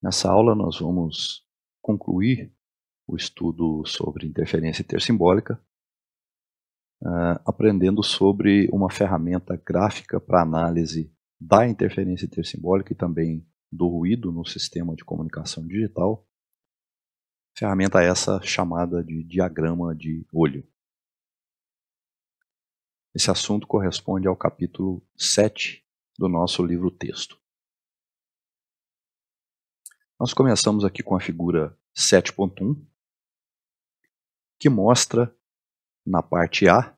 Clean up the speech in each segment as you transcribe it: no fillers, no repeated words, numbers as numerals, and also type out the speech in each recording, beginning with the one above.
Nessa aula nós vamos concluir o estudo sobre interferência intersimbólica, aprendendo sobre uma ferramenta gráfica para análise da interferência intersimbólica e também do ruído no sistema de comunicação digital, ferramenta essa chamada de diagrama de olho. Esse assunto corresponde ao capítulo 7 do nosso livro-texto. Nós começamos aqui com a figura 7.1, que mostra, na parte A,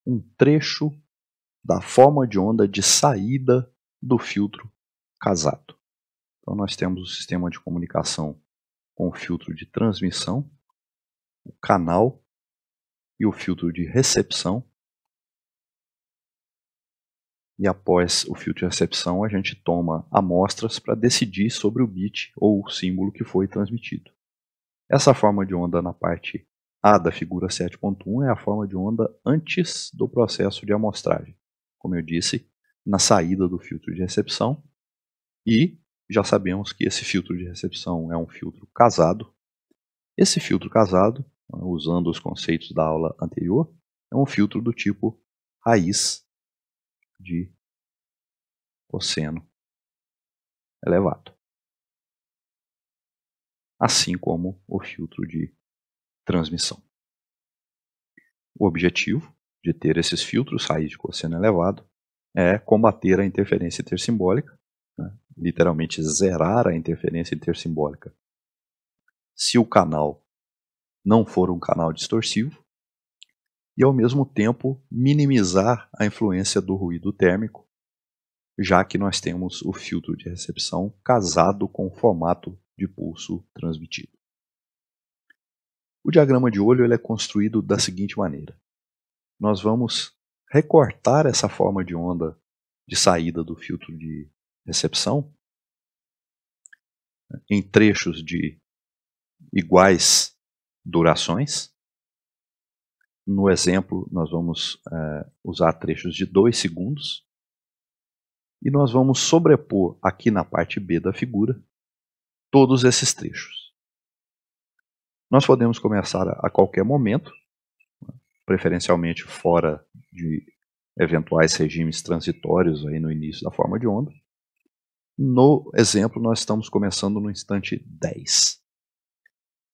um trecho da forma de onda de saída do filtro casado. Então nós temos o sistema de comunicação com o filtro de transmissão, o canal e o filtro de recepção. E após o filtro de recepção, a gente toma amostras para decidir sobre o bit ou o símbolo que foi transmitido. Essa forma de onda na parte A da figura 7.1 é a forma de onda antes do processo de amostragem. Como eu disse, na saída do filtro de recepção. E já sabemos que esse filtro de recepção é um filtro casado. Esse filtro casado, usando os conceitos da aula anterior, é um filtro do tipo raiz de cosseno elevado. Assim como o filtro de transmissão. O objetivo de ter esses filtros raiz de cosseno elevado é combater a interferência intersimbólica, literalmente zerar a interferência intersimbólica. Se o canal não for um canal distorsivo, e ao mesmo tempo minimizar a influência do ruído térmico, já que nós temos o filtro de recepção casado com o formato de pulso transmitido. O diagrama de olho ele é construído da seguinte maneira. Nós vamos recortar essa forma de onda de saída do filtro de recepção em trechos de iguais durações. No exemplo, nós vamos usar trechos de 2 segundos. E nós vamos sobrepor aqui na parte B da figura todos esses trechos. Nós podemos começar a qualquer momento, preferencialmente fora de eventuais regimes transitórios aí no início da forma de onda. No exemplo, nós estamos começando no instante 10.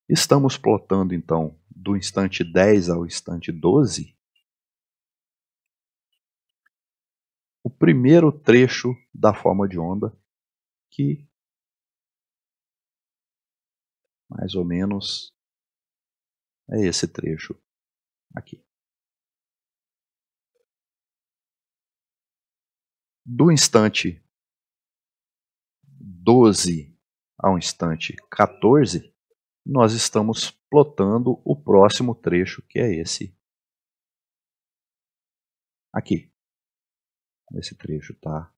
Estamos plotando, então, do instante 10 ao instante 12, o primeiro trecho da forma de onda, que mais ou menos é esse trecho aqui. Do instante 12 ao instante 14, nós estamos plotando o próximo trecho, que é esse aqui. Esse trecho está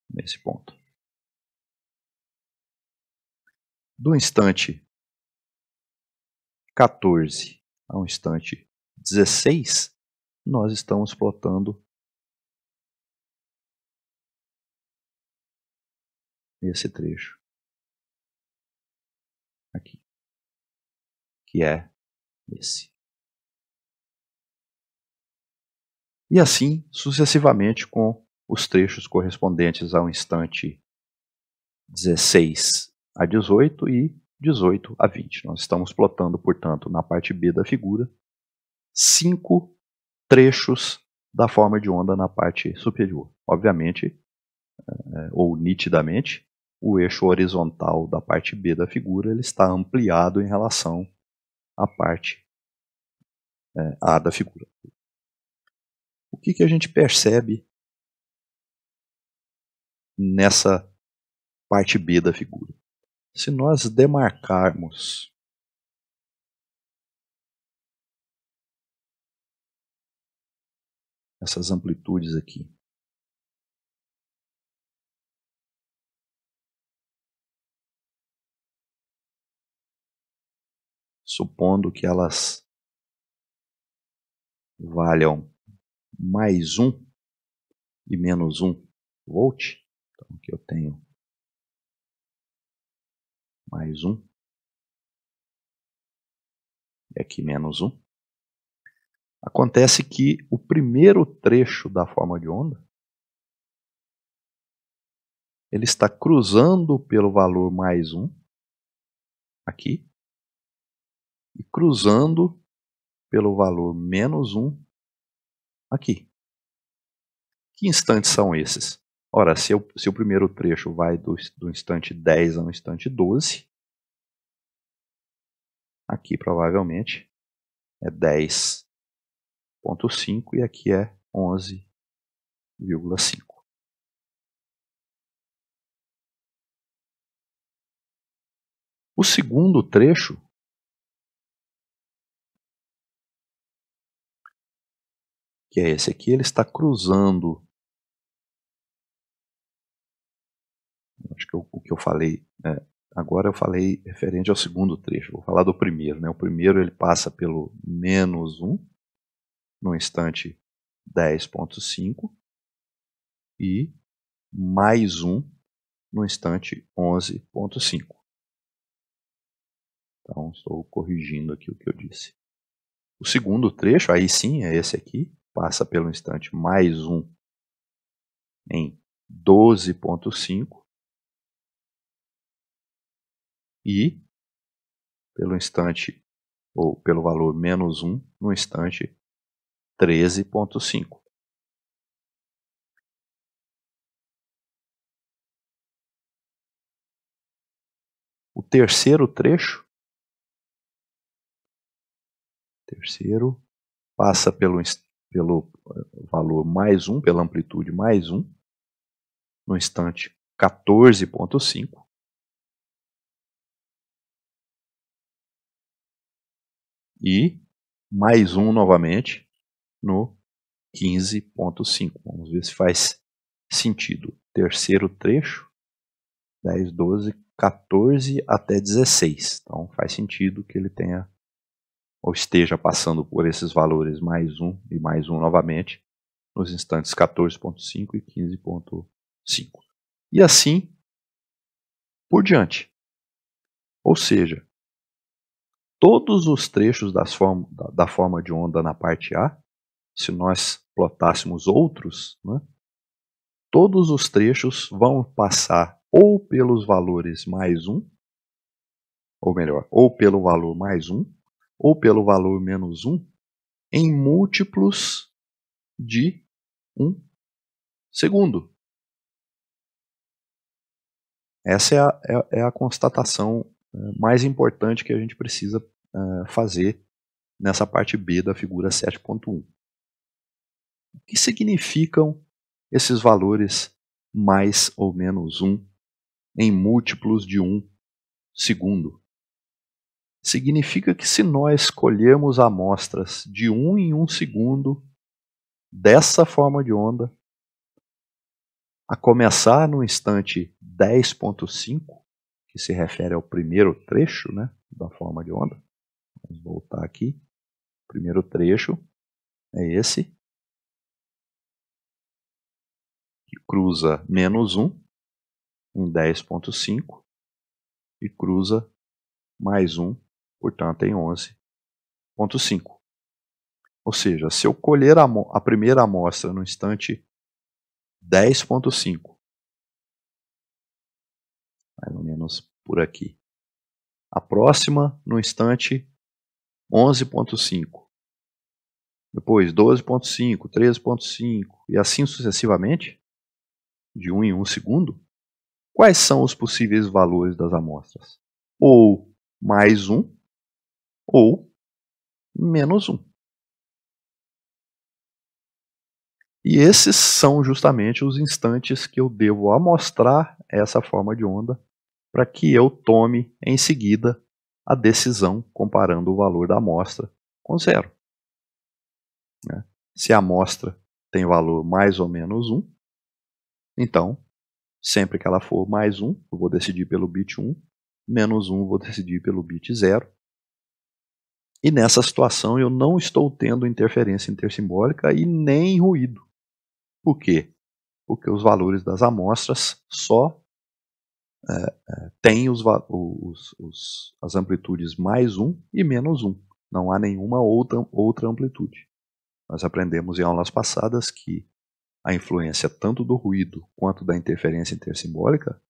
nesse ponto. Do instante 14 ao instante 16, nós estamos plotando esse trecho aqui, que é esse. E assim sucessivamente com os trechos correspondentes ao instante 16 a 18 e 18 a 20. Nós estamos plotando, portanto, na parte B da figura, 5 trechos da forma de onda na parte superior. Obviamente, ou nitidamente, o eixo horizontal da parte B da figura ele está ampliado em relação à parte A da figura. O que a gente percebe nessa parte B da figura? Se nós demarcarmos essas amplitudes aqui, supondo que elas valham mais 1 e menos 1 volt, então aqui eu tenho mais 1, e aqui menos 1. Acontece que o primeiro trecho da forma de onda, ele está cruzando pelo valor mais 1, aqui, e cruzando pelo valor menos 1, aqui. Que instantes são esses? Ora, se o primeiro trecho vai do instante 10 ao instante 12, aqui provavelmente é 10,5 e aqui é 11,5. O segundo trecho, que é esse aqui, ele está cruzando. Acho que o que eu falei, agora eu falei referente ao segundo trecho, vou falar do primeiro. Né? O primeiro ele passa pelo menos 1, no instante 10,5, e mais 1 no instante 11,5. Então, estou corrigindo aqui o que eu disse. O segundo trecho, aí sim, é esse aqui, passa pelo instante mais 1 em 12,5 e pelo instante, ou pelo valor menos 1 no instante 13,5. O terceiro trecho, passa pelo valor mais 1, pela amplitude mais 1, no instante 14,5. E mais 1 novamente no 15,5. Vamos ver se faz sentido. Terceiro trecho, 10, 12, 14 até 16. Então faz sentido que ele tenha ou esteja passando por esses valores mais 1 e mais 1 novamente nos instantes 14,5 e 15,5. E assim por diante. Ou seja, todos os trechos da forma de onda na parte A, se nós plotássemos outros, né, todos os trechos vão passar ou pelos valores mais 1, ou melhor, ou pelo valor mais 1, ou pelo valor menos 1, em múltiplos de 1 segundo. Essa é a constatação mais importante que a gente precisa fazer nessa parte B da figura 7.1. O que significam esses valores mais ou menos 1 em múltiplos de 1 segundo? Significa que se nós escolhermos amostras de 1 em 1 segundo dessa forma de onda, a começar no instante 10,5, que se refere ao primeiro trecho, né, da forma de onda. Vamos voltar aqui. O primeiro trecho é esse, que cruza menos 1 em 10,5 e cruza mais 1, portanto, em 11,5. Ou seja, se eu colher a primeira amostra no instante 10,5, mais ou menos por aqui, a próxima no instante 11,5, depois 12,5, 13,5 e assim sucessivamente, de 1 em 1 segundo, quais são os possíveis valores das amostras? Ou mais 1 ou menos 1. E esses são justamente os instantes que eu devo amostrar essa forma de onda para que eu tome em seguida a decisão comparando o valor da amostra com zero. Se a amostra tem valor mais ou menos 1, então, sempre que ela for mais 1, eu vou decidir pelo bit 1, menos 1 eu vou decidir pelo bit 0. E nessa situação eu não estou tendo interferência intersimbólica e nem ruído. Por quê? Porque os valores das amostras só tem as amplitudes mais 1 e menos 1. Não há nenhuma outra amplitude. Nós aprendemos em aulas passadas que a influência tanto do ruído quanto da interferência intersimbólica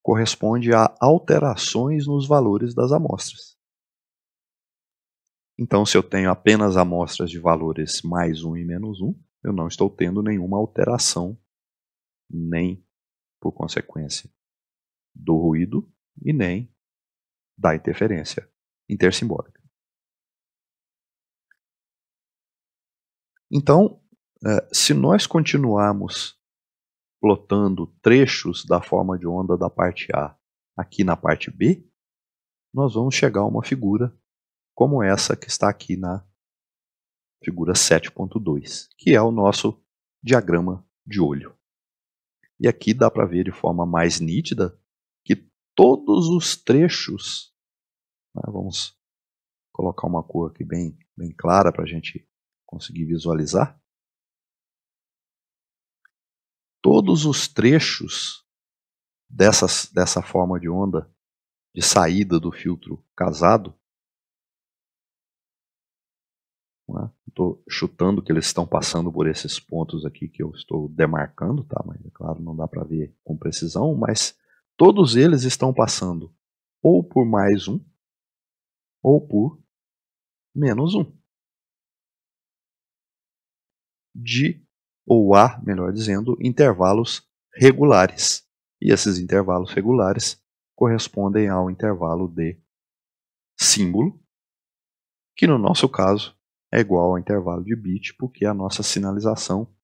corresponde a alterações nos valores das amostras. Então, se eu tenho apenas amostras de valores mais 1 e menos 1, eu não estou tendo nenhuma alteração, nem por consequência do ruído e nem da interferência intersimbólica. Então, se nós continuarmos plotando trechos da forma de onda da parte A aqui na parte B, nós vamos chegar a uma figura como essa que está aqui na figura 7.2, que é o nosso diagrama de olho. E aqui dá para ver de forma mais nítida que todos os trechos, vamos colocar uma cor aqui bem clara para a gente conseguir visualizar, todos os trechos dessa forma de onda de saída do filtro casado, estou chutando que eles estão passando por esses pontos aqui que eu estou demarcando, tá? Mas é claro, não dá para ver com precisão, mas todos eles estão passando ou por mais 1 ou por menos 1. Melhor dizendo, intervalos regulares. E esses intervalos regulares correspondem ao intervalo de símbolo, que no nosso caso é igual ao intervalo de bit, porque a nossa sinalização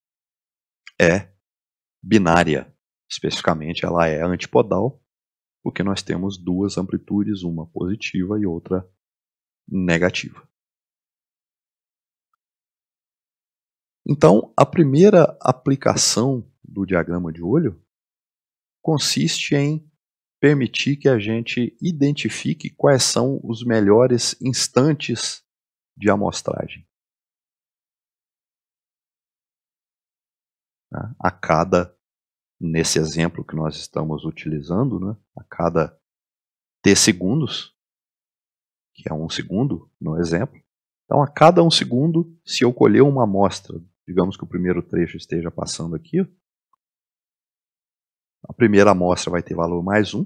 é binária. Especificamente, ela é antipodal, porque nós temos duas amplitudes, uma positiva e outra negativa. Então, a primeira aplicação do diagrama de olho consiste em permitir que a gente identifique quais são os melhores instantes de amostragem. Nesse exemplo que nós estamos utilizando, a cada t segundos, que é 1 segundo no exemplo, então a cada 1 segundo, se eu colher uma amostra, digamos que o primeiro trecho esteja passando aqui, a primeira amostra vai ter valor mais 1,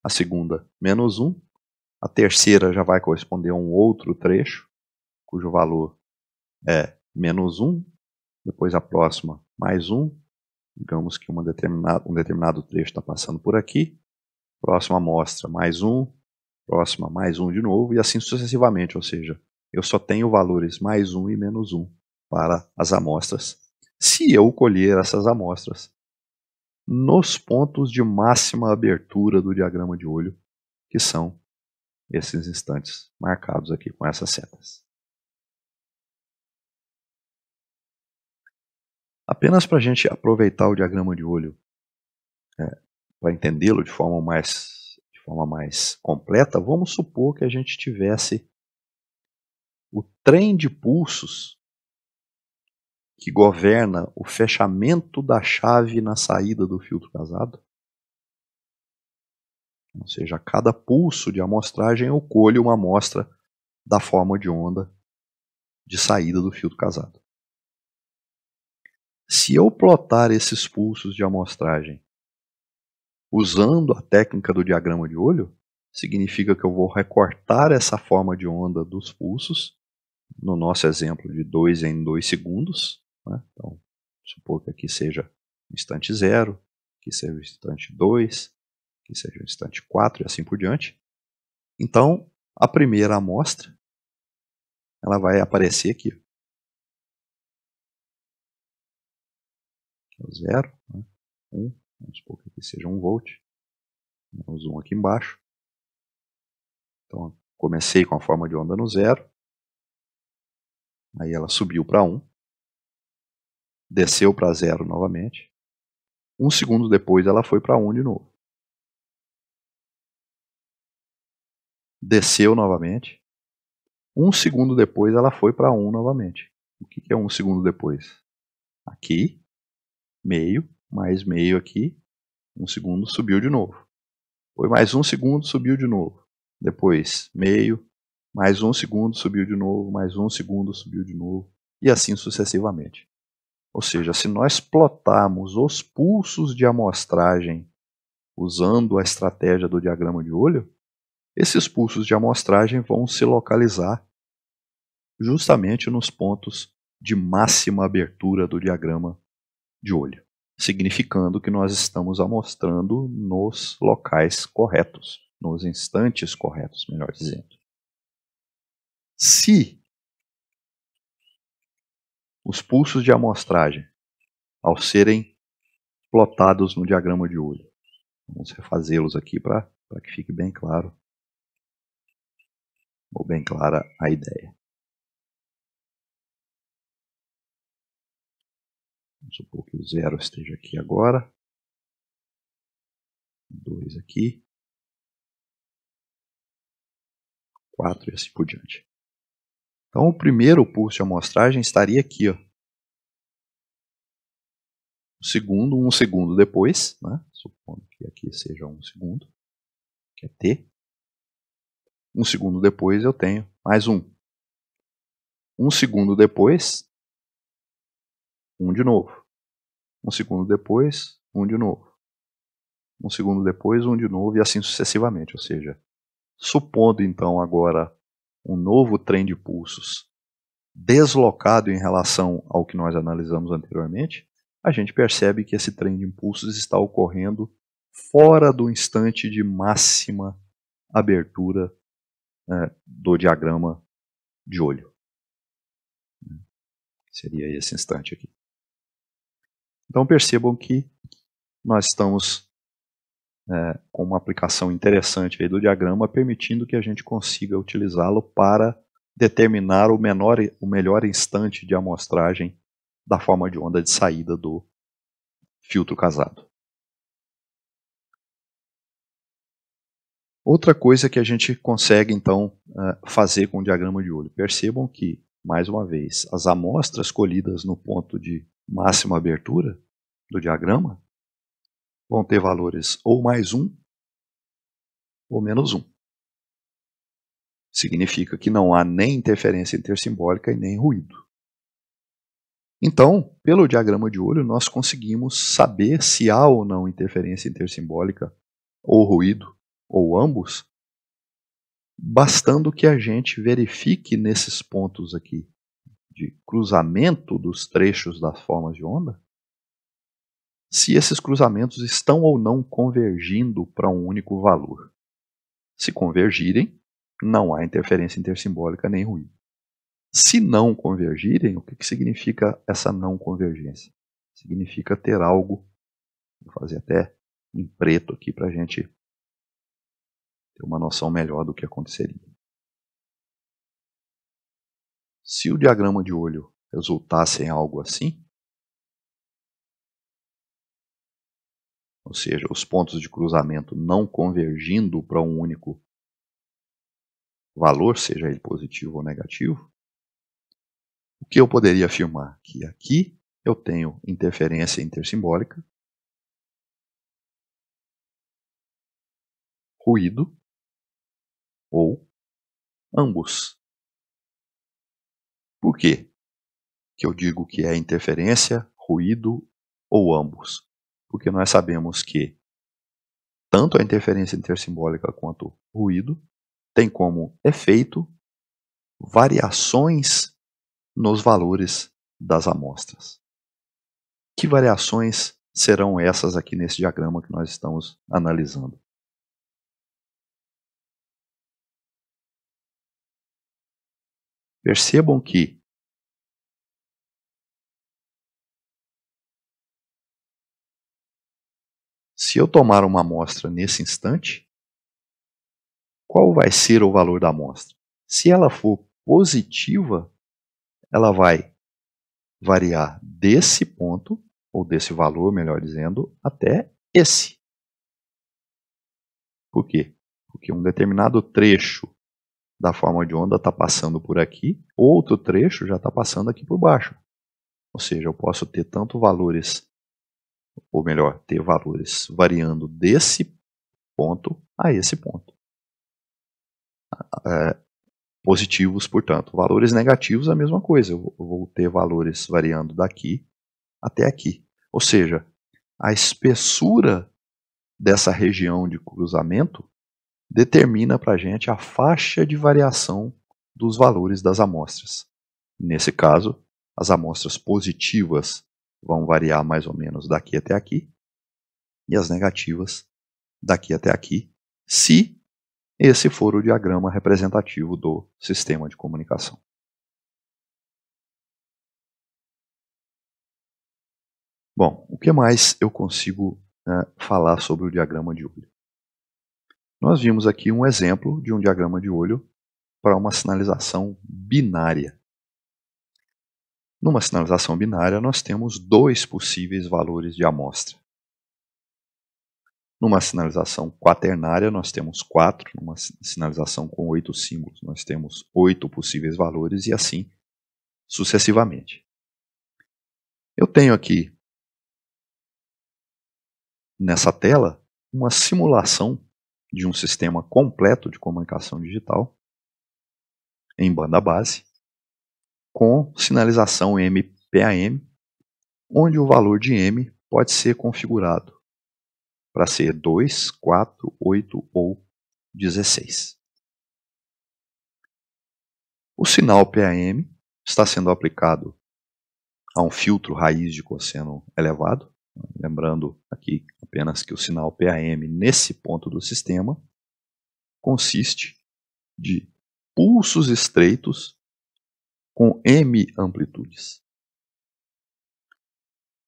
a segunda menos 1, a terceira já vai corresponder a um outro trecho, cujo valor é menos 1, depois a próxima mais 1, digamos que um determinado trecho está passando por aqui, próxima amostra mais 1, próxima mais 1 de novo, e assim sucessivamente, ou seja, eu só tenho valores mais 1 e menos 1 para as amostras, se eu colher essas amostras nos pontos de máxima abertura do diagrama de olho, que são esses instantes marcados aqui com essas setas. Apenas para a gente aproveitar o diagrama de olho para entendê-lo de forma mais completa, vamos supor que a gente tivesse o trem de pulsos que governa o fechamento da chave na saída do filtro casado. Ou seja, a cada pulso de amostragem eu colho uma amostra da forma de onda de saída do filtro casado. Se eu plotar esses pulsos de amostragem usando a técnica do diagrama de olho, significa que eu vou recortar essa forma de onda dos pulsos, no nosso exemplo de 2 em 2 segundos. Então, supor que aqui seja o instante 0, que seja o instante 2, que seja o instante 4 e assim por diante. Então, a primeira amostra ela vai aparecer aqui. É o 0, 1, vamos supor que aqui seja 1 volt. Menos 1 aqui embaixo. Então, comecei com a forma de onda no 0. Aí ela subiu para 1. Desceu para 0 novamente. 1 segundo depois ela foi para 1 de novo. Desceu novamente. 1 segundo depois ela foi para 1 novamente. O que é 1 segundo depois? Aqui, meio, mais meio aqui, 1 segundo, subiu de novo. Foi mais 1 segundo, subiu de novo. Depois, meio, mais 1 segundo, subiu de novo, mais 1 segundo, subiu de novo, e assim sucessivamente. Ou seja, se nós plotarmos os pulsos de amostragem usando a estratégia do diagrama de olho, esses pulsos de amostragem vão se localizar justamente nos pontos de máxima abertura do diagrama de olho, significando que nós estamos amostrando nos locais corretos, nos instantes corretos, melhor dizendo. Se os pulsos de amostragem, ao serem plotados no diagrama de olho, vamos refazê-los aqui para que fique bem claro, ou bem clara a ideia. Vamos supor que o 0 esteja aqui agora, 2 aqui, 4 e assim por diante. Então o primeiro pulso de amostragem estaria aqui, ó. O segundo, 1 segundo depois, né? Supondo que aqui seja 1 segundo, que é T. 1 segundo depois eu tenho mais 1. 1 segundo depois, 1 de novo. 1 segundo depois, 1 de novo. 1 segundo depois, 1 de novo, e assim sucessivamente. Ou seja, supondo então agora um novo trem de pulsos deslocado em relação ao que nós analisamos anteriormente, a gente percebe que esse trem de impulsos está ocorrendo fora do instante de máxima abertura do diagrama de olho. Seria esse instante aqui. Então percebam que nós estamos com uma aplicação interessante aí do diagrama, permitindo que a gente consiga utilizá-lo para determinar o melhor instante de amostragem da forma de onda de saída do filtro casado. Outra coisa que a gente consegue então fazer com o diagrama de olho. Percebam que, mais uma vez, as amostras colhidas no ponto de máxima abertura do diagrama vão ter valores ou mais 1 ou menos 1. Significa que não há nem interferência intersimbólica e nem ruído. Então, pelo diagrama de olho, nós conseguimos saber se há ou não interferência intersimbólica ou ruído, ou ambos, bastando que a gente verifique nesses pontos aqui de cruzamento dos trechos das formas de onda, se esses cruzamentos estão ou não convergindo para um único valor. Se convergirem, não há interferência intersimbólica nem ruído. Se não convergirem, o que significa essa não convergência? Significa ter algo, vou fazer até em preto aqui para a gente ter uma noção melhor do que aconteceria. Se o diagrama de olho resultasse em algo assim, ou seja, os pontos de cruzamento não convergindo para um único valor, seja ele positivo ou negativo, o que eu poderia afirmar? Que aqui eu tenho interferência intersimbólica, ruído ou ambos. Por quê que eu digo que é interferência, ruído ou ambos? Porque nós sabemos que tanto a interferência intersimbólica quanto o ruído tem como efeito variações nos valores das amostras. Que variações serão essas aqui nesse diagrama que nós estamos analisando? Percebam que se eu tomar uma amostra nesse instante, qual vai ser o valor da amostra? Se ela for positiva, ela vai variar desse ponto, ou desse valor, melhor dizendo, até esse. Por quê? Porque um determinado trecho da forma de onda está passando por aqui, outro trecho já está passando aqui por baixo. Ou seja, eu posso ter tanto valores ou melhor, ter valores variando desse ponto a esse ponto. Positivos, portanto. Valores negativos, a mesma coisa. Eu vou ter valores variando daqui até aqui. Ou seja, a espessura dessa região de cruzamento determina para a gente a faixa de variação dos valores das amostras. Nesse caso, as amostras positivas vão variar mais ou menos daqui até aqui e as negativas daqui até aqui, se esse for o diagrama representativo do sistema de comunicação. Bom, o que mais eu consigo falar sobre o diagrama de olho? Nós vimos aqui um exemplo de um diagrama de olho para uma sinalização binária. Numa sinalização binária, nós temos dois possíveis valores de amostra. Numa sinalização quaternária, nós temos 4. Numa sinalização com 8 símbolos, nós temos 8 possíveis valores e assim sucessivamente. Eu tenho aqui nessa tela uma simulação de um sistema completo de comunicação digital em banda base com sinalização M-PAM, onde o valor de M pode ser configurado para ser 2, 4, 8 ou 16. O sinal PAM está sendo aplicado a um filtro raiz de cosseno elevado, lembrando aqui apenas que o sinal PAM nesse ponto do sistema consiste de pulsos estreitos com M amplitudes.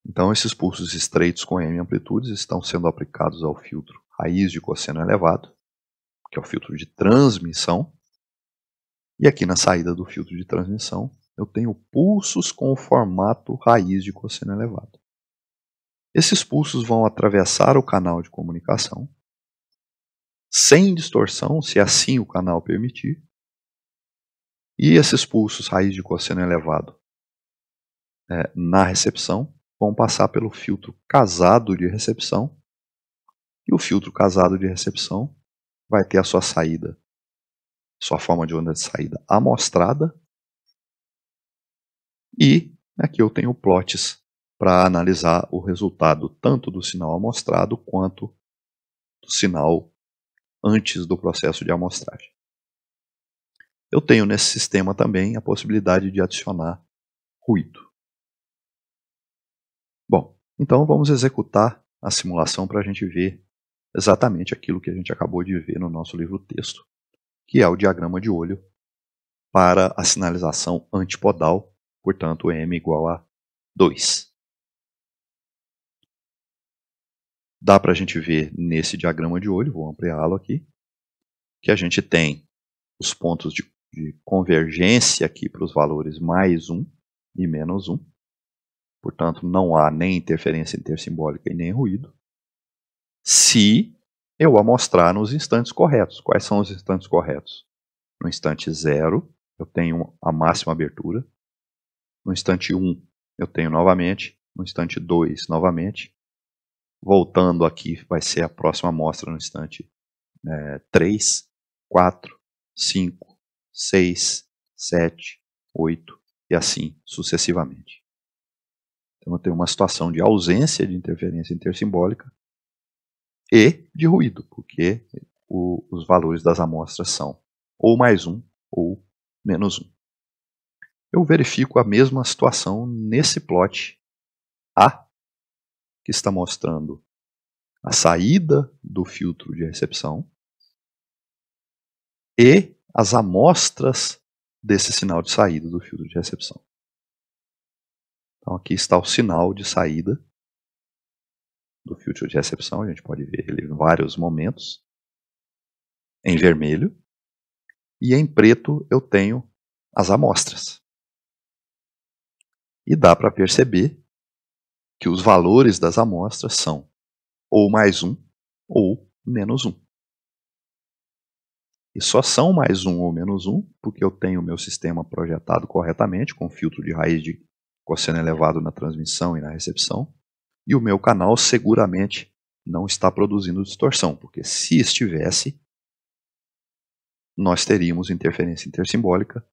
Então, esses pulsos estreitos com M amplitudes estão sendo aplicados ao filtro raiz de cosseno elevado, que é o filtro de transmissão. E aqui na saída do filtro de transmissão, eu tenho pulsos com o formato raiz de cosseno elevado. Esses pulsos vão atravessar o canal de comunicação, sem distorção, se assim o canal permitir. E esses pulsos raiz de cosseno elevado na recepção vão passar pelo filtro casado de recepção, e o filtro casado de recepção vai ter a sua saída, sua forma de onda de saída amostrada, e aqui eu tenho plots para analisar o resultado tanto do sinal amostrado quanto do sinal antes do processo de amostragem. Eu tenho nesse sistema também a possibilidade de adicionar ruído. Bom, então vamos executar a simulação para a gente ver exatamente aquilo que a gente acabou de ver no nosso livro-texto, que é o diagrama de olho para a sinalização antipodal, portanto M igual a 2. Dá para a gente ver nesse diagrama de olho, vou ampliá-lo aqui, que a gente tem os pontos de convergência aqui para os valores mais 1 e menos 1. Portanto, não há nem interferência intersimbólica e nem ruído, se eu amostrar nos instantes corretos. Quais são os instantes corretos? No instante 0, eu tenho a máxima abertura. No instante 1, eu tenho novamente. No instante 2, novamente. Voltando aqui, vai ser a próxima amostra no instante 3, 4, 5, 6, 7, 8 e assim sucessivamente. Então eu tenho uma situação de ausência de interferência intersimbólica e de ruído, porque os valores das amostras são ou mais 1 ou menos 1. Eu verifico a mesma situação nesse plot A, que está mostrando a saída do filtro de recepção e as amostras desse sinal de saída do filtro de recepção. Então aqui está o sinal de saída do filtro de recepção, a gente pode ver ele em vários momentos, em vermelho, e em preto eu tenho as amostras. E dá para perceber que os valores das amostras são ou mais 1 ou menos 1. E só são mais 1 ou menos 1 porque eu tenho o meu sistema projetado corretamente, com filtro de raiz de cosseno elevado na transmissão e na recepção. e o meu canal seguramente não está produzindo distorção, porque se estivesse, nós teríamos interferência intersimbólica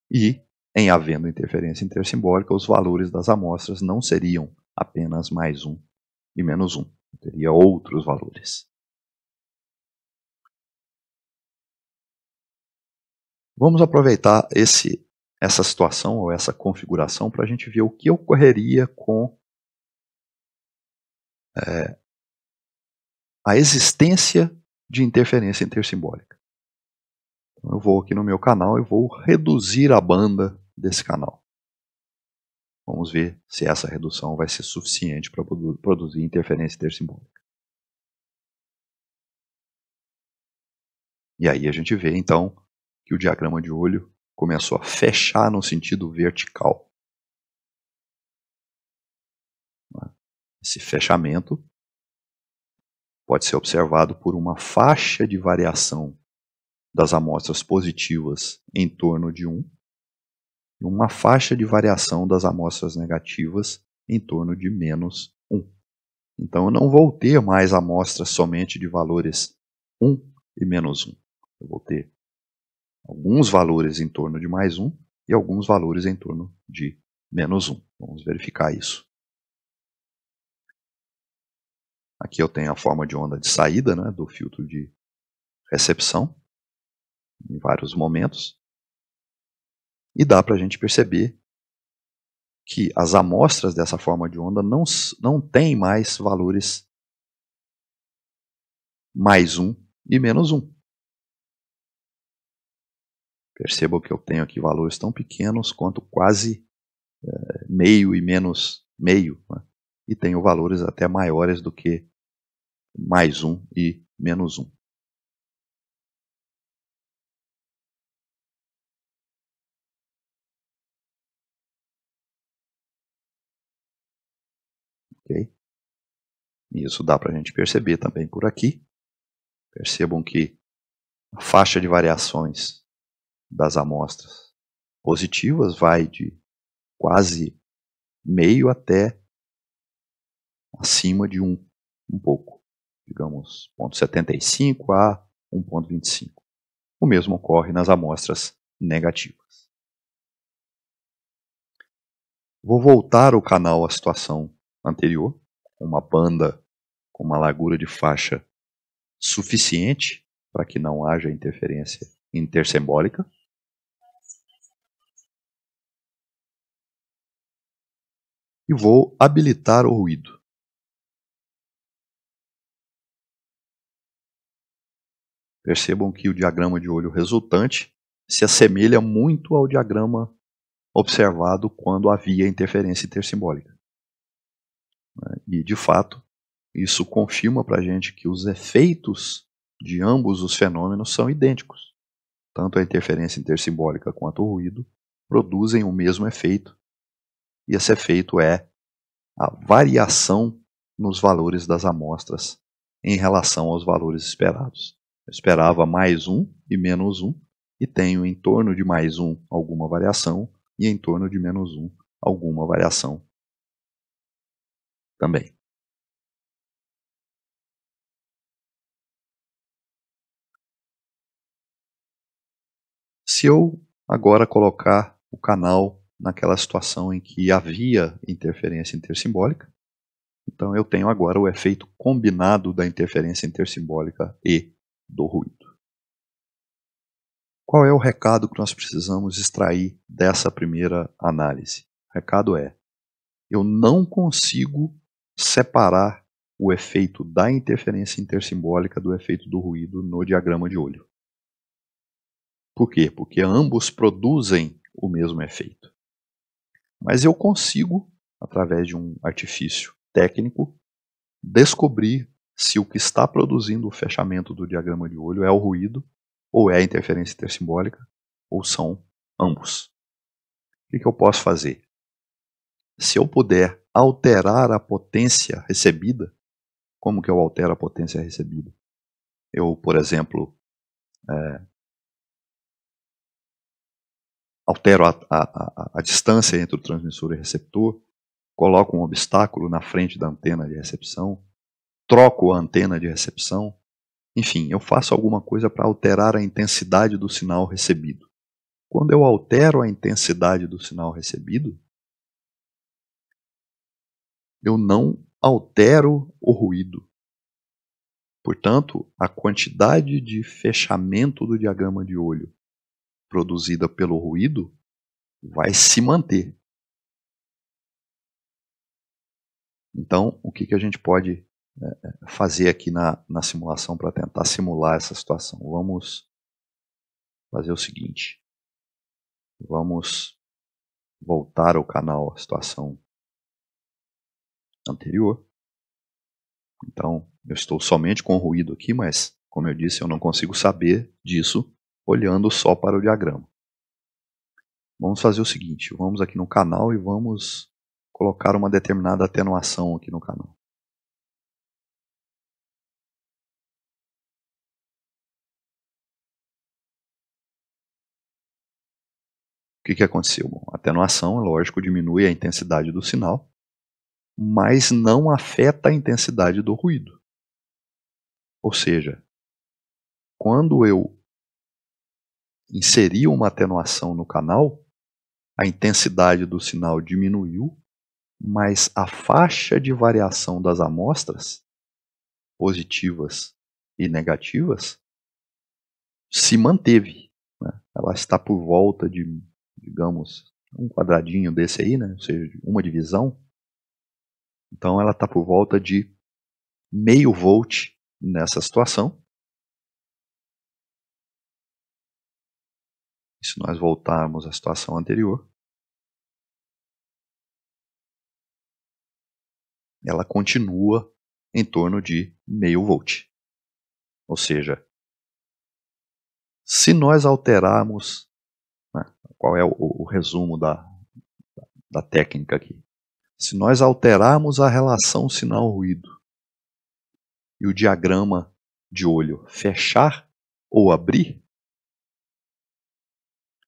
e, em havendo interferência intersimbólica, os valores das amostras não seriam apenas mais 1 e menos 1, teria outros valores. Vamos aproveitar essa situação ou essa configuração para a gente ver o que ocorreria com a existência de interferência intersimbólica. Então, eu vou aqui no meu canal e vou reduzir a banda desse canal. Vamos ver se essa redução vai ser suficiente para produzir interferência intersimbólica. E aí a gente vê então que o diagrama de olho começou a fechar no sentido vertical. Esse fechamento pode ser observado por uma faixa de variação das amostras positivas em torno de 1 e uma faixa de variação das amostras negativas em torno de menos 1. Então eu não vou ter mais amostras somente de valores 1 e menos 1. Eu vou ter alguns valores em torno de mais 1 e alguns valores em torno de menos 1. Vamos verificar isso. Aqui eu tenho a forma de onda de saída, né, do filtro de recepção, em vários momentos. E dá para a gente perceber que as amostras dessa forma de onda não têm mais valores mais 1 e menos 1. Percebam que eu tenho aqui valores tão pequenos quanto quase meio e menos meio, né? E tenho valores até maiores do que mais 1 e menos 1. Okay? Isso dá para a gente perceber também por aqui. Percebam que a faixa de variações das amostras positivas vai de quase meio até acima de 1 pouco, digamos 0,75 a 1,25. O mesmo ocorre nas amostras negativas. Vou voltar o canal à situação anterior, uma banda com uma largura de faixa suficiente para que não haja interferência intersimbólica. E vou habilitar o ruído. Percebam que o diagrama de olho resultante se assemelha muito ao diagrama observado quando havia interferência intersimbólica. E, de fato, isso confirma para a gente que os efeitos de ambos os fenômenos são idênticos. Tanto a interferência intersimbólica quanto o ruído produzem o mesmo efeito, e esse efeito é a variação nos valores das amostras em relação aos valores esperados. Eu esperava mais 1 e menos 1, e tenho em torno de mais 1 alguma variação, e em torno de menos 1 alguma variação também. Se eu agora colocar o canal naquela situação em que havia interferência intersimbólica, então eu tenho agora o efeito combinado da interferência intersimbólica e do ruído. Qual é o recado que nós precisamos extrair dessa primeira análise? O recado é: eu não consigo separar o efeito da interferência intersimbólica do efeito do ruído no diagrama de olho. Por quê? Porque ambos produzem o mesmo efeito. Mas eu consigo, através de um artifício técnico, descobrir se o que está produzindo o fechamento do diagrama de olho é o ruído, ou é a interferência intersimbólica, ou são ambos. O que eu posso fazer? Se eu puder alterar a potência recebida, como que eu altero a potência recebida? Eu, por exemplo, altero a distância entre o transmissor e o receptor, coloco um obstáculo na frente da antena de recepção, troco a antena de recepção, enfim, eu faço alguma coisa para alterar a intensidade do sinal recebido. Quando eu altero a intensidade do sinal recebido, eu não altero o ruído. Portanto, a quantidade de fechamento do diagrama de olho produzida pelo ruído vai se manter. Então, o que a gente pode fazer aqui na simulação para tentar simular essa situação? Vamos fazer o seguinte. Vamos voltar ao canal à situação anterior. Então, eu estou somente com o ruído aqui, mas, como eu disse, eu não consigo saber disso olhando só para o diagrama. Vamos fazer o seguinte, vamos aqui no canal e vamos colocar uma determinada atenuação aqui no canal. O que aconteceu? Bom, a atenuação, lógico, diminui a intensidade do sinal, mas não afeta a intensidade do ruído. Ou seja, quando eu inseri uma atenuação no canal, a intensidade do sinal diminuiu, mas a faixa de variação das amostras, positivas e negativas, se manteve. Né? Ela está por volta de, digamos, um quadradinho desse aí, né? Ou seja, uma divisão. Então ela está por volta de meio volt nessa situação. E se nós voltarmos à situação anterior, ela continua em torno de meio volt. Ou seja, se nós alterarmos, né, qual é o resumo da técnica aqui? Se nós alterarmos a relação sinal-ruído e o diagrama de olho fechar ou abrir,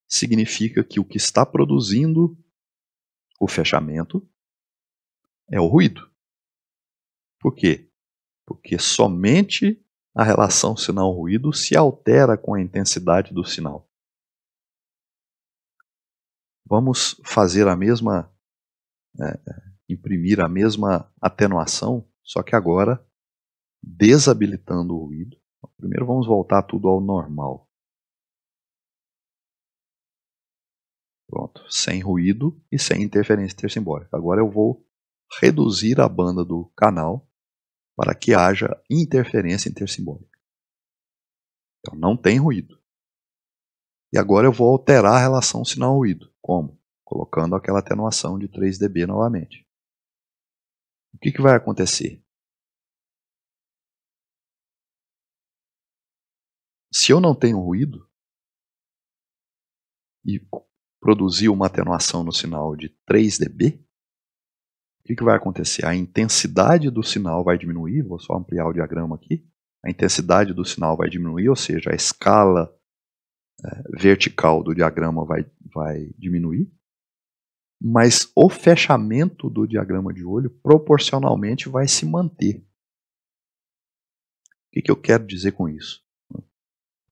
significa que o que está produzindo o fechamento é o ruído. Por quê? Porque somente a relação sinal-ruído se altera com a intensidade do sinal. Vamos fazer a mesma, imprimir a mesma atenuação, só que agora desabilitando o ruído. Primeiro vamos voltar tudo ao normal. Pronto, sem ruído e sem interferência intersimbólica. Agora eu vou reduzir a banda do canal para que haja interferência intersimbólica. Então não tem ruído. E agora eu vou alterar a relação sinal-ruído. Como? Colocando aquela atenuação de 3 dB novamente. O que vai acontecer? Se eu não tenho ruído e produzir uma atenuação no sinal de 3 dB, o que vai acontecer? A intensidade do sinal vai diminuir, vou só ampliar o diagrama aqui. A intensidade do sinal vai diminuir, ou seja, a escala vertical do diagrama vai diminuir, mas o fechamento do diagrama de olho proporcionalmente vai se manter. O que eu quero dizer com isso?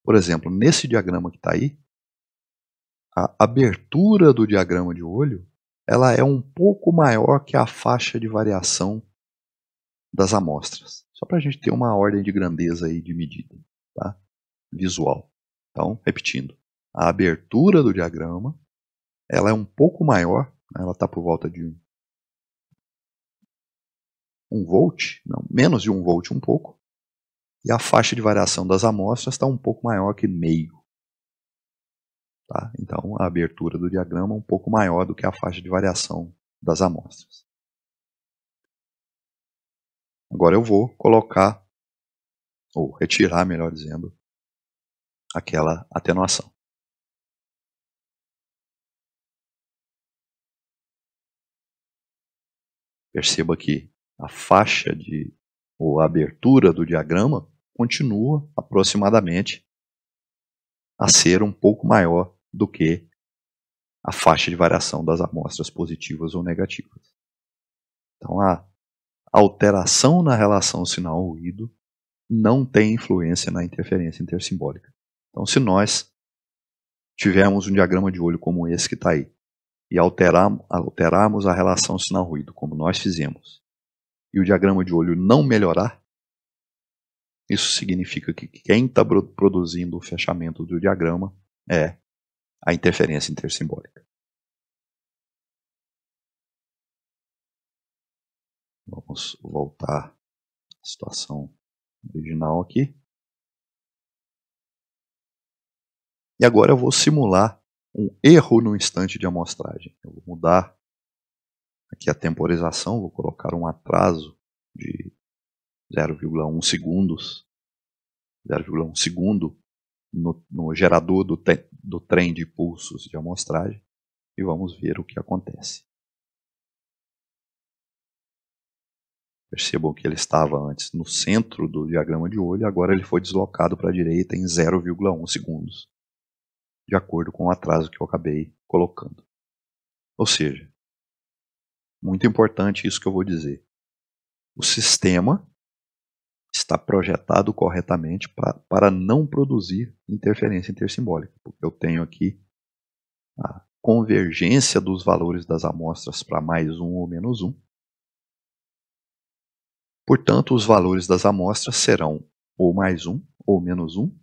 Por exemplo, nesse diagrama que está aí, a abertura do diagrama de olho ela é um pouco maior que a faixa de variação das amostras. Só para a gente ter uma ordem de grandeza aí de medida, tá? Visual. Então, repetindo, a abertura do diagrama ela é um pouco maior, ela está por volta de 1 volt, não, menos de 1 volt um pouco, e a faixa de variação das amostras está um pouco maior que meio. Tá? Então, a abertura do diagrama é um pouco maior do que a faixa de variação das amostras. Agora eu vou colocar, ou retirar, melhor dizendo, aquela atenuação. Perceba que a faixa ou a abertura do diagrama continua aproximadamente a ser um pouco maior do que a faixa de variação das amostras positivas ou negativas. Então, a alteração na relação sinal-ruído não tem influência na interferência intersimbólica. Então, se nós tivermos um diagrama de olho como esse que está aí, e alterarmos a relação sinal-ruído, como nós fizemos, e o diagrama de olho não melhorar, isso significa que quem está produzindo o fechamento do diagrama é a interferência intersimbólica. Vamos voltar à situação original aqui. E agora eu vou simular um erro no instante de amostragem. Eu vou mudar aqui a temporização, vou colocar um atraso de 0,1 segundos, 0,1 segundo no gerador do trem de pulsos de amostragem e vamos ver o que acontece. Percebam que ele estava antes no centro do diagrama de olho, agora ele foi deslocado para a direita em 0,1 segundos, de acordo com o atraso que eu acabei colocando. Ou seja, muito importante isso que eu vou dizer. O sistema está projetado corretamente para não produzir interferência intersimbólica, porque eu tenho aqui a convergência dos valores das amostras para mais 1 ou menos 1. Portanto, os valores das amostras serão ou mais 1 ou menos 1,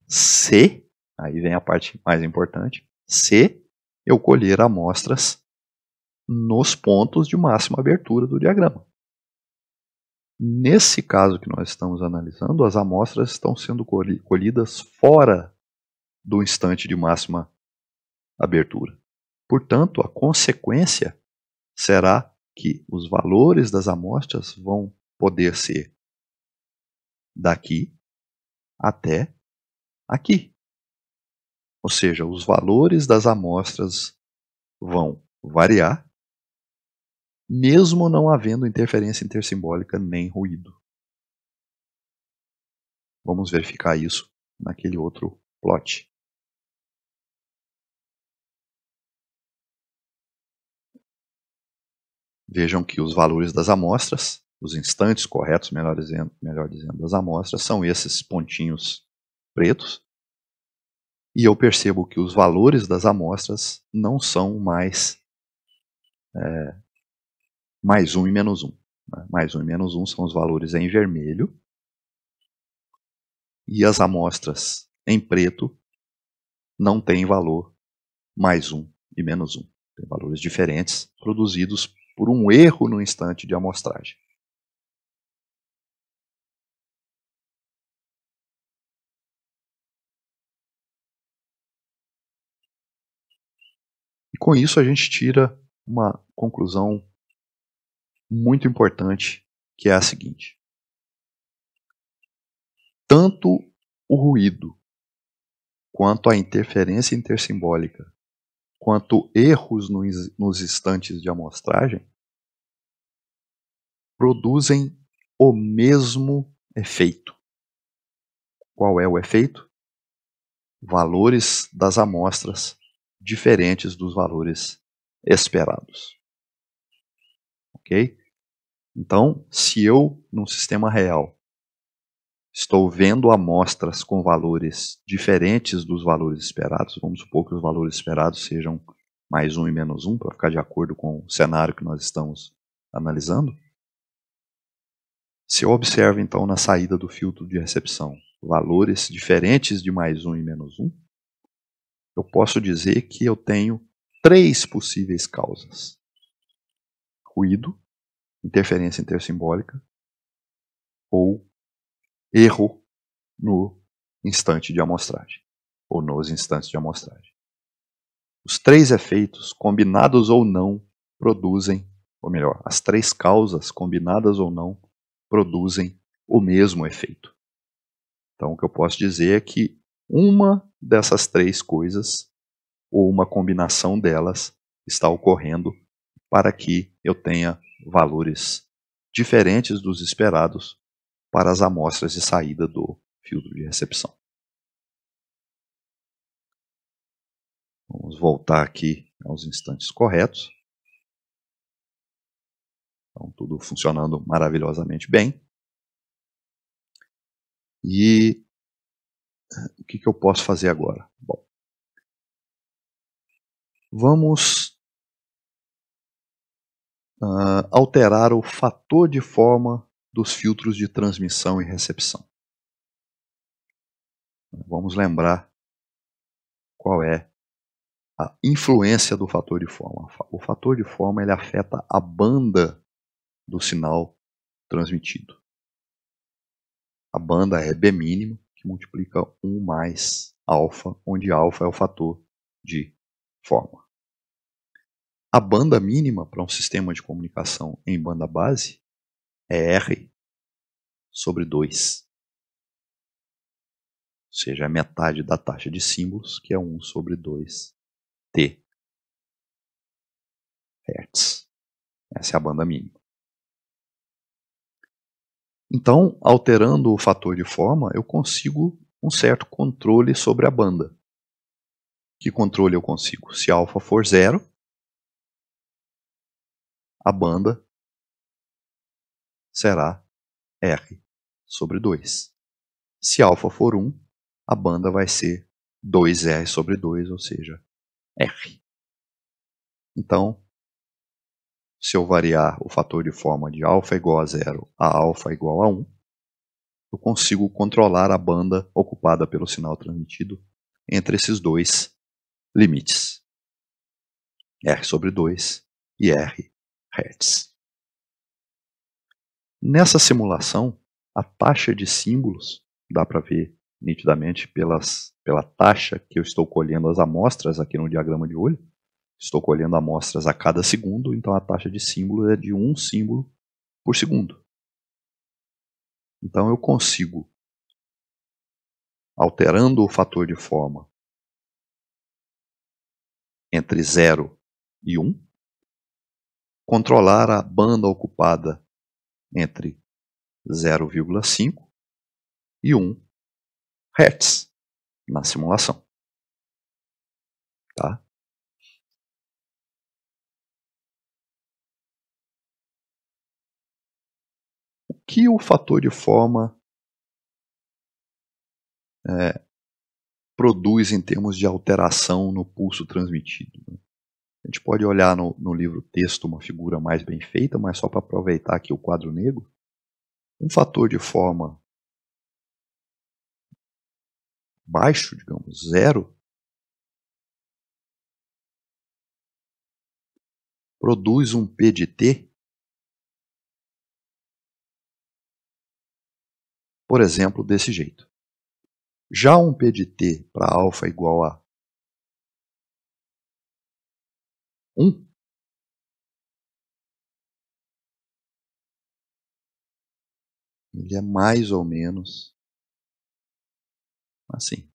se, aí vem a parte mais importante, se eu colher amostras nos pontos de máxima abertura do diagrama. Nesse caso que nós estamos analisando, as amostras estão sendo colhidas fora do instante de máxima abertura. Portanto, a consequência será que os valores das amostras vão poder ser daqui até aqui. Ou seja, os valores das amostras vão variar, mesmo não havendo interferência intersimbólica nem ruído. Vamos verificar isso naquele outro plot. Vejam que os valores das amostras, os instantes corretos, melhor dizendo, das amostras, são esses pontinhos pretos. E eu percebo que os valores das amostras não são mais 1 e menos 1. Mais 1 e menos 1 são os valores em vermelho. E as amostras em preto não têm valor mais 1 e menos 1. Tem valores diferentes produzidos por um erro no instante de amostragem. E com isso a gente tira uma conclusão muito importante, que é a seguinte: tanto o ruído, quanto a interferência intersimbólica, quanto erros nos instantes de amostragem, produzem o mesmo efeito. Qual é o efeito? Valores das amostras diferentes dos valores esperados. Ok? Então, se eu, num sistema real, estou vendo amostras com valores diferentes dos valores esperados, vamos supor que os valores esperados sejam mais 1 e menos 1, para ficar de acordo com o cenário que nós estamos analisando. Se eu observo, então, na saída do filtro de recepção, valores diferentes de mais 1 e menos 1, eu posso dizer que eu tenho 3 possíveis causas: ruído, interferência intersimbólica ou erro no instante de amostragem, ou nos instantes de amostragem. Os 3 efeitos, combinados ou não, produzem, ou melhor, as 3 causas, combinadas ou não, produzem o mesmo efeito. Então, o que eu posso dizer é que uma dessas 3 coisas, ou uma combinação delas, está ocorrendo para que eu tenha valores diferentes dos esperados para as amostras de saída do filtro de recepção. Vamos voltar aqui aos instantes corretos. Então, tudo funcionando maravilhosamente bem. E o que eu posso fazer agora? Bom, vamos alterar o fator de forma dos filtros de transmissão e recepção. Vamos lembrar qual é a influência do fator de forma. O fator de forma ele afeta a banda do sinal transmitido. A banda é B mínimo, que multiplica 1 mais alfa, onde alfa é o fator de forma. A banda mínima para um sistema de comunicação em banda base é R sobre 2. Ou seja, é metade da taxa de símbolos, que é 1 sobre 2 T Hz. Essa é a banda mínima. Então, alterando o fator de forma, eu consigo um certo controle sobre a banda. Que controle eu consigo? Se alfa for 0, a banda será R sobre 2. Se alfa for 1, a banda vai ser 2R sobre 2, ou seja, R. Então, se eu variar o fator de forma de alfa igual a 0 a alfa igual a 1, eu consigo controlar a banda ocupada pelo sinal transmitido entre esses dois limites, R sobre 2 e R Hz. Nessa simulação, a taxa de símbolos, dá para ver nitidamente pela taxa que eu estou colhendo as amostras aqui no diagrama de olho. Estou colhendo amostras a cada segundo, então a taxa de símbolo é de 1 símbolo por segundo. Então eu consigo, alterando o fator de forma entre 0 e 1, controlar a banda ocupada entre 0,5 e 1 Hz na simulação. Tá? O que o fator de forma produz em termos de alteração no pulso transmitido? A gente pode olhar no livro texto uma figura mais bem feita, mas só para aproveitar aqui o quadro negro. Um fator de forma baixo, digamos, 0, produz um P de T, por exemplo, desse jeito. Já um P de T para alfa igual a 1, ele é mais ou menos assim.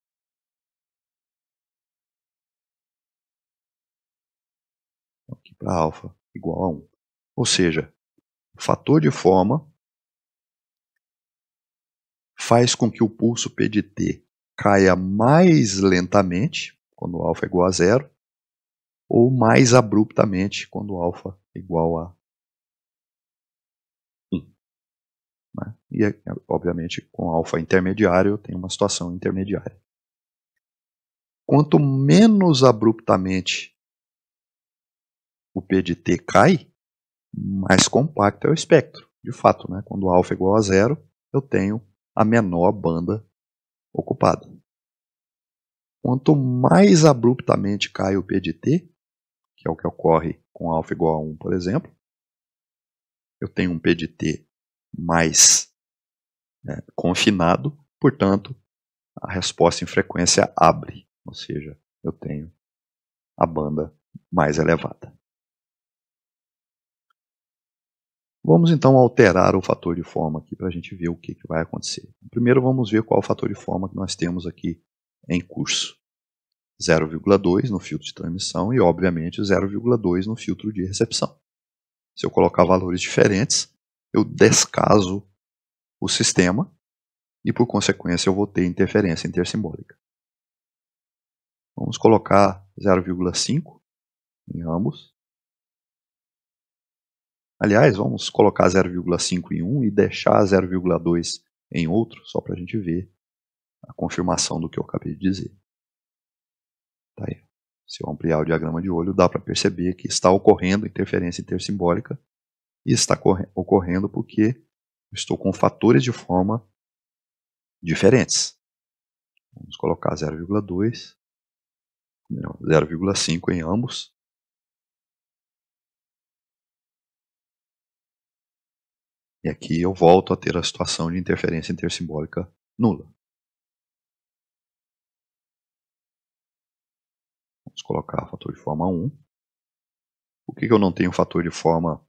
Aqui para alfa igual a 1. Ou seja, o fator de forma faz com que o pulso P de T caia mais lentamente, quando alfa é igual a 0, ou mais abruptamente, quando alfa é igual a 1. Né? E, obviamente, com alfa intermediário, eu tenho uma situação intermediária. Quanto menos abruptamente o P de T cai, mais compacto é o espectro. De fato, né? Quando alfa é igual a 0, eu tenho a menor banda ocupada. Quanto mais abruptamente cai o P de T, que é o que ocorre com alfa igual a 1, por exemplo, eu tenho um P de T mais confinado, portanto, a resposta em frequência abre, ou seja, eu tenho a banda mais elevada. Vamos então alterar o fator de forma aqui para a gente ver o que vai acontecer. Primeiro vamos ver qual é o fator de forma que nós temos aqui em curso. 0,2 no filtro de transmissão e, obviamente, 0,2 no filtro de recepção. Se eu colocar valores diferentes, eu descaso o sistema e, por consequência, eu vou ter interferência intersimbólica. Vamos colocar 0,5 em ambos. Aliás, vamos colocar 0,5 em um e deixar 0,2 em outro, só para a gente ver a confirmação do que eu acabei de dizer. Tá aí. Se eu ampliar o diagrama de olho, dá para perceber que está ocorrendo interferência intersimbólica e está ocorrendo porque eu estou com fatores de forma diferentes. Vamos colocar 0,2, 0,5 em ambos. E aqui eu volto a ter a situação de interferência intersimbólica nula. Vamos colocar fator de forma 1. Por que eu não tenho fator de forma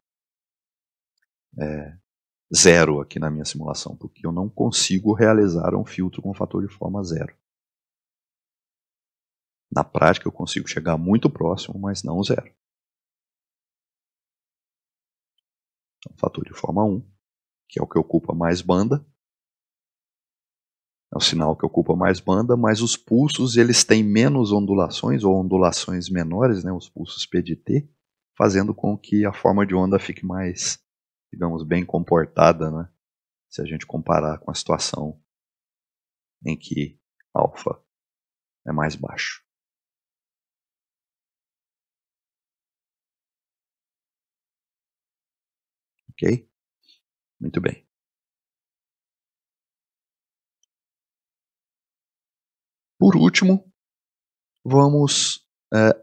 0 aqui na minha simulação? Porque eu não consigo realizar um filtro com fator de forma 0. Na prática eu consigo chegar muito próximo, mas não 0. Então, fator de forma 1, que é o que ocupa mais banda. É o sinal que ocupa mais banda, mas os pulsos eles têm menos ondulações, ou ondulações menores, né, os pulsos P de T, fazendo com que a forma de onda fique mais, digamos, bem comportada, né, se a gente comparar com a situação em que alfa é mais baixo. Ok? Muito bem. Por último, vamos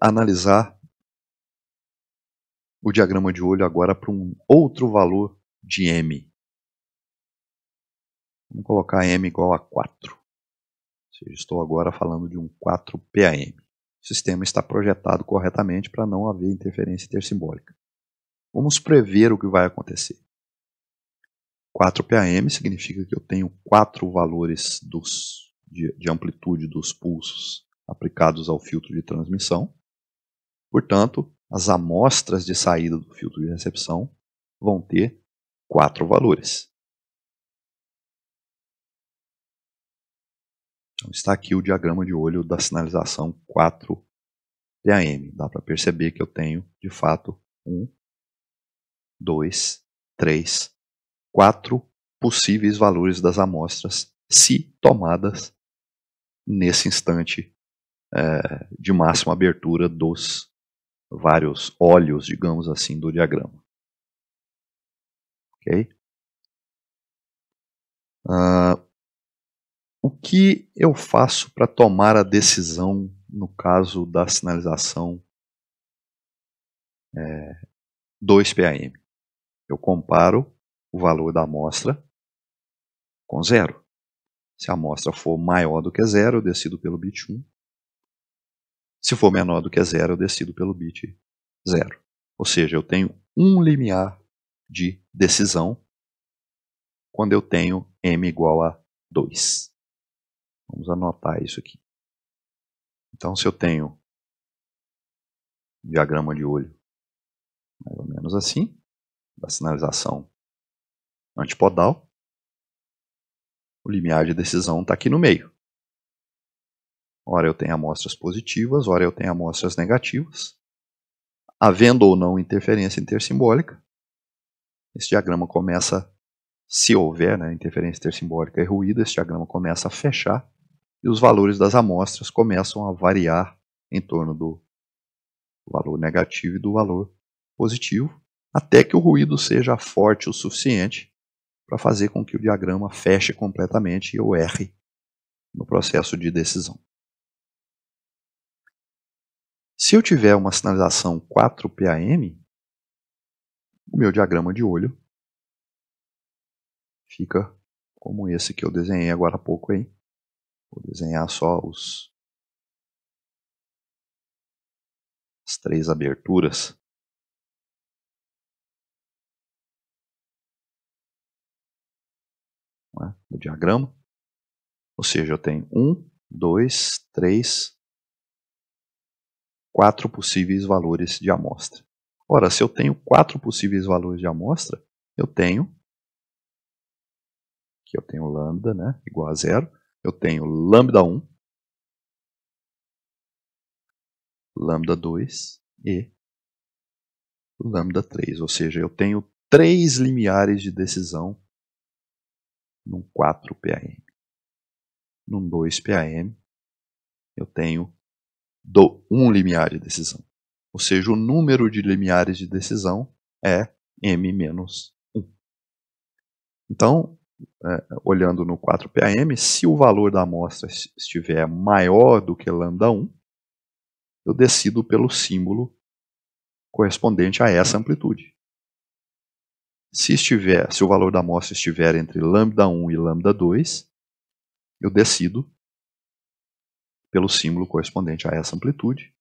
analisar o diagrama de olho agora para um outro valor de M. Vamos colocar M igual a 4. Ou seja, estou agora falando de um 4 PAM. O sistema está projetado corretamente para não haver interferência intersimbólica. Vamos prever o que vai acontecer. 4 PAM significa que eu tenho 4 valores de amplitude dos pulsos aplicados ao filtro de transmissão. Portanto, as amostras de saída do filtro de recepção vão ter 4 valores. Então, está aqui o diagrama de olho da sinalização 4 PAM. Dá para perceber que eu tenho, de fato, 1, 2, 3, 4 possíveis valores das amostras, se tomadas nesse instante de máxima abertura dos vários olhos, digamos assim, do diagrama. Ok? O que eu faço para tomar a decisão no caso da sinalização 2 PAM? Eu comparo o valor da amostra com 0. Se a amostra for maior do que 0, eu decido pelo bit 1. Se for menor do que 0, eu decido pelo bit 0. Ou seja, eu tenho um limiar de decisão quando eu tenho M igual a 2. Vamos anotar isso aqui. Então, se eu tenho um diagrama de olho mais ou menos assim, da sinalização antipodal, o limiar de decisão está aqui no meio. Ora eu tenho amostras positivas, ora eu tenho amostras negativas. Havendo ou não interferência intersimbólica, esse diagrama começa, se houver interferência intersimbólica e ruído, esse diagrama começa a fechar e os valores das amostras começam a variar em torno do valor negativo e do valor positivo, até que o ruído seja forte o suficiente para fazer com que o diagrama feche completamente e eu erre no processo de decisão. Se eu tiver uma sinalização 4 PAM, o meu diagrama de olho fica como esse que eu desenhei agora há pouco aí. Vou desenhar só as 3 aberturas. Do diagrama. Ou seja, eu tenho 1, 2, 3, 4 possíveis valores de amostra. Ora, se eu tenho 4 possíveis valores de amostra, eu tenho lambda, igual a 0. Eu tenho lambda 1, lambda 2 e lambda 3. Ou seja, eu tenho 3 limiares de decisão num 4 PAM. Num 2 PAM, eu tenho 1 limiar de decisão. Ou seja, o número de limiares de decisão é M menos 1. Então, olhando no 4 PAM, se o valor da amostra estiver maior do que lambda 1, eu decido pelo símbolo correspondente a essa amplitude. Se o valor da amostra estiver entre lambda 1 e lambda 2, eu decido pelo símbolo correspondente a essa amplitude.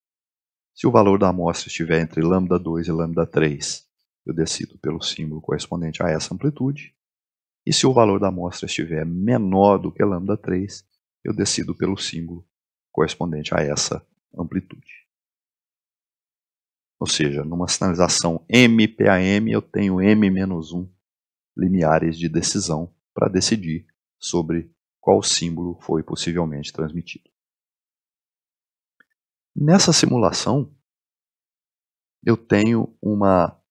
Se o valor da amostra estiver entre lambda 2 e lambda 3, eu decido pelo símbolo correspondente a essa amplitude. E se o valor da amostra estiver menor do que lambda 3, eu decido pelo símbolo correspondente a essa amplitude. Ou seja, numa sinalização M-PAM, eu tenho M-1 limiares de decisão para decidir sobre qual símbolo foi possivelmente transmitido. Nessa simulação, eu tenho uma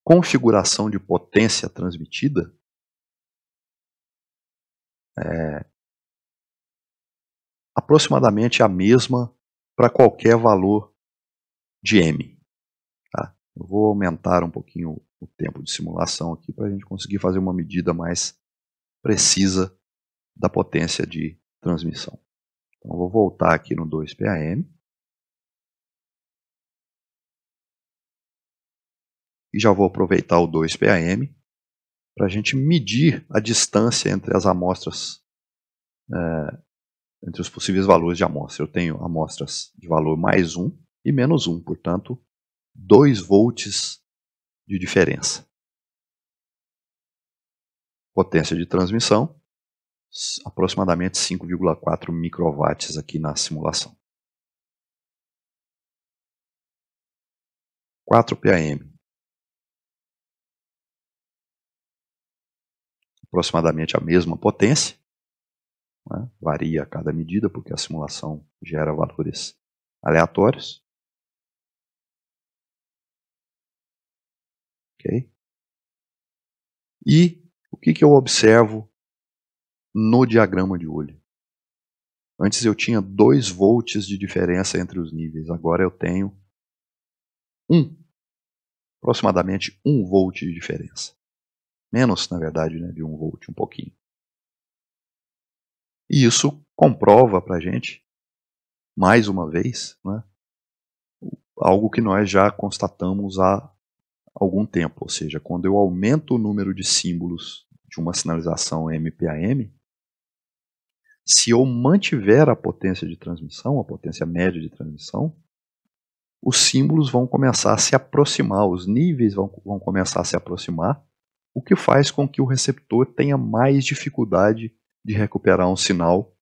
configuração de potência transmitida aproximadamente a mesma para qualquer valor de M. Tá? Eu vou aumentar um pouquinho o tempo de simulação aqui para a gente conseguir fazer uma medida mais precisa da potência de transmissão. Então, eu vou voltar aqui no 2 PAM. E já vou aproveitar o 2 PAM para a gente medir a distância entre as amostras, entre os possíveis valores de amostra. Eu tenho amostras de valor mais 1 e menos 1, portanto, 2 volts de diferença. Potência de transmissão, aproximadamente 5,4 microwatts aqui na simulação. 4 PAM. Aproximadamente a mesma potência. Né? Varia a cada medida, porque a simulação gera valores aleatórios. Okay? E o que eu observo no diagrama de olho? Antes eu tinha 2 volts de diferença entre os níveis, agora eu tenho aproximadamente 1 volt de diferença. Menos, na verdade, né, de 1 volt, um pouquinho. E isso comprova para a gente, mais uma vez, né, algo que nós já constatamos há algum tempo. Ou seja, quando eu aumento o número de símbolos de uma sinalização M-PAM, se eu mantiver a potência de transmissão, a potência média de transmissão, os símbolos vão começar a se aproximar, os níveis vão começar a se aproximar, o que faz com que o receptor tenha mais dificuldade de recuperar um sinal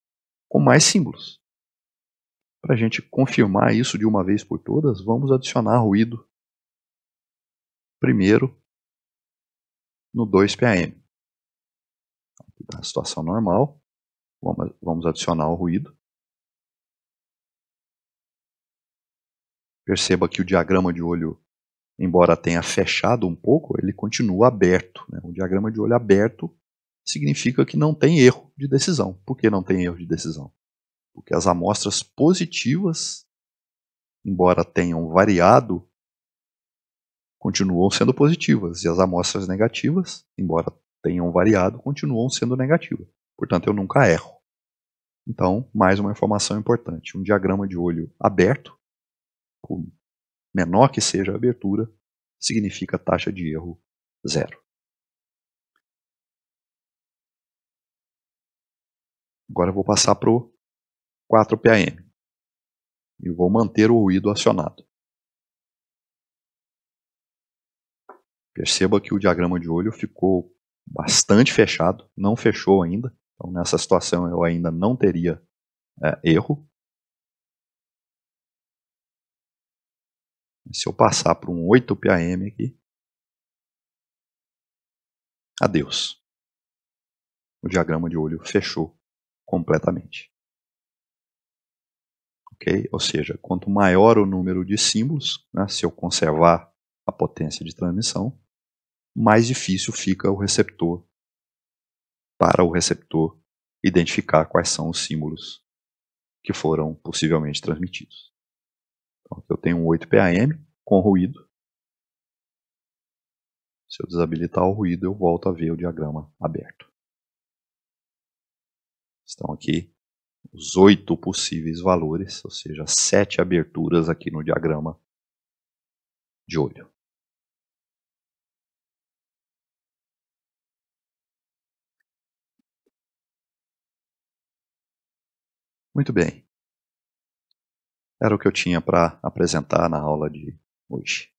com mais símbolos. Para a gente confirmar isso de uma vez por todas, vamos adicionar ruído primeiro no 2 PAM. Na situação normal, vamos adicionar o ruído. Perceba que o diagrama de olho, embora tenha fechado um pouco, ele continua aberto. Né? O diagrama de olho aberto significa que não tem erro de decisão. Por que não tem erro de decisão? Porque as amostras positivas, embora tenham variado, continuam sendo positivas. E as amostras negativas, embora tenham variado, continuam sendo negativas. Portanto, eu nunca erro. Então, mais uma informação importante. Um diagrama de olho aberto, por menor que seja a abertura, significa taxa de erro 0. Agora eu vou passar para o 4 PAM e vou manter o ruído acionado. Perceba que o diagrama de olho ficou bastante fechado, não fechou ainda. Então, nessa situação, eu ainda não teria erro. Se eu passar para um 8 PAM aqui, adeus. O diagrama de olho fechou completamente. Okay? Ou seja, quanto maior o número de símbolos, né, se eu conservar a potência de transmissão, mais difícil fica para o receptor identificar quais são os símbolos que foram possivelmente transmitidos. Então, aqui eu tenho um 8PAM com ruído. Se eu desabilitar o ruído, eu volto a ver o diagrama aberto. Estão aqui os 8 possíveis valores, ou seja, 7 aberturas aqui no diagrama de olho. Muito bem. Era o que eu tinha para apresentar na aula de hoje.